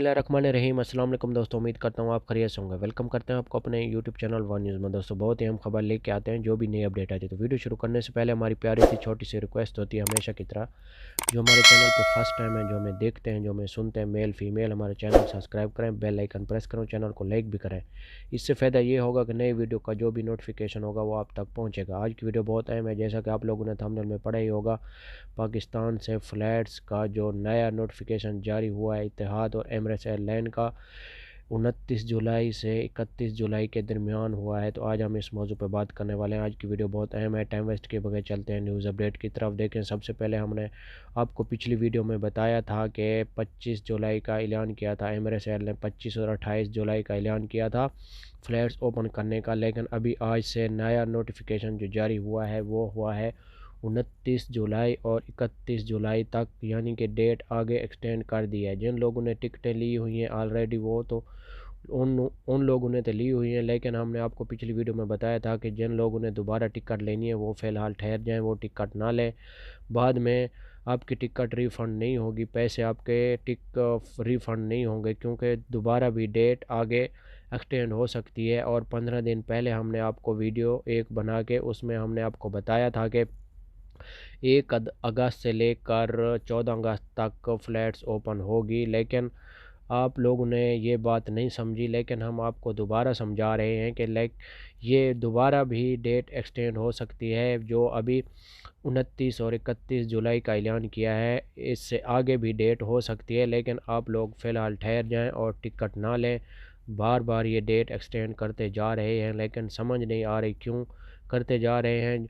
बिस्मिल्लाहिर्रहमानिर्रहीम। अस्सलाम वालेकुम दोस्तों, उम्मीद करता हूँ आप खैरियत से होंगे। वेलकम करते हैं आपको अपने यूट्यूब चैनल वन न्यूज़ में। दोस्तों बहुत ही हम खबर लेके आते हैं, जो भी नई अपडेट आती है। तो वीडियो शुरू करने से पहले हमारी प्यारी सी छोटी सी रिक्वेस्ट होती है हमेशा की तरह, जो हमारे चैनल पर फर्स्ट टाइम है, जो हमें देखते हैं, जो हमें सुनते हैं, मेल फीमेल, हमारे चैनल सब्सक्राइब करें, बेल आइकन प्रेस करें, चैनल को लाइक भी करें। इससे फ़ायदा ये होगा कि नई वीडियो का जो भी नोटिफिकेशन होगा वो आप तक पहुँचेगा। आज की वीडियो बहुत अहम है, जैसा कि आप लोगों ने थंबनेल में पढ़ा ही होगा। पाकिस्तान से फ़्लाइट्स का जो नया नोटिफिकेशन जारी हुआ है इतिहाद और एमरेट्स एयरलाइन का, 29 जुलाई से 31 जुलाई के दरमियान हुआ है। तो आज हम इस मौजू पर बात करने वाले हैं। आज की वीडियो बहुत अहम है, टाइम वेस्ट के बगैर चलते हैं न्यूज़ अपडेट की तरफ। देखें, सबसे पहले हमने आपको पिछली वीडियो में बताया था कि 25 जुलाई का ऐलान किया था एमरेट्स एयरलाइन, 25 और 28 जुलाई का ऐलान किया था फ़्लाइट्स ओपन करने का। लेकिन अभी आज से नया नोटिफिकेशन जो जारी हुआ है वो हुआ है 29 जुलाई और 31 जुलाई तक, यानी कि डेट आगे एक्सटेंड कर दी है। जिन लोगों ने टिकटें ली हुई हैं ऑलरेडी, वो तो उन लोगों ने तो ली हुई हैं, लेकिन हमने आपको पिछली वीडियो में बताया था कि जिन लोगों ने दोबारा टिकट लेनी है वो फ़िलहाल ठहर जाएं, वो टिकट ना लें। बाद में आपकी टिकट रिफ़ंड नहीं होगी, पैसे आपके रिफ़ंड नहीं होंगे, क्योंकि दोबारा भी डेट आगे एक्सटेंड हो सकती है। और 15 दिन पहले हमने आपको वीडियो एक बना के उसमें हमने आपको बताया था कि 1 अगस्त से लेकर 14 अगस्त तक फ़्लाइट्स ओपन होगी, लेकिन आप लोगों ने ये बात नहीं समझी। लेकिन हम आपको दोबारा समझा रहे हैं कि ये दोबारा भी डेट एक्सटेंड हो सकती है। जो अभी 29 और 31 जुलाई का ऐलान किया है, इससे आगे भी डेट हो सकती है, लेकिन आप लोग फ़िलहाल ठहर जाएं और टिकट ना लें। बार बार ये डेट एक्सटेंड करते जा रहे हैं, लेकिन समझ नहीं आ रही क्यों करते जा रहे हैं।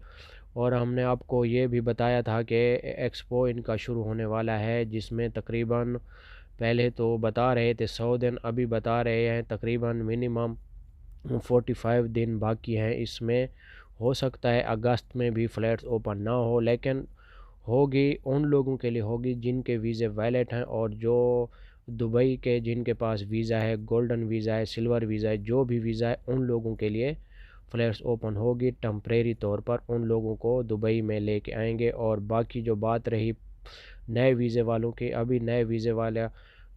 और हमने आपको ये भी बताया था कि एक्सपो इनका शुरू होने वाला है, जिसमें तकरीबन पहले तो बता रहे थे 100 दिन, अभी बता रहे हैं तकरीबन मिनिमम 45 दिन बाकी हैं इसमें। हो सकता है अगस्त में भी फ़्लाइट्स ओपन ना हो, लेकिन होगी उन लोगों के लिए होगी जिनके वीज़े वैलिड हैं, और जो दुबई के जिनके पास वीज़ा है, गोल्डन वीज़ा है, सिल्वर वीज़ा है, जो भी वीज़ा है, उन लोगों के लिए फ़्लाइट्स ओपन होगी। टेम्परेरी तौर पर उन लोगों को दुबई में लेके आएंगे। और बाकी जो बात रही नए वीज़े वालों की, अभी नए वीज़े वाला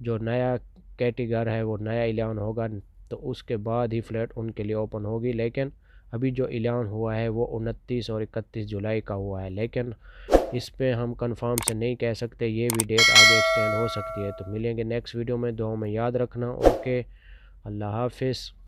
जो नया कैटेगरी है वो नया ऐलान होगा, तो उसके बाद ही फ़्लाइट उनके लिए ओपन होगी। लेकिन अभी जो ऐलान हुआ है वो 29 और 31 जुलाई का हुआ है, लेकिन इस पे हम कंफर्म से नहीं कह सकते, ये भी डेट आगे एक्सटेंड हो सकती है। तो मिलेंगे नेक्स्ट वीडियो में, दुआ में याद रखना। ओके, अल्लाह हाफिज़।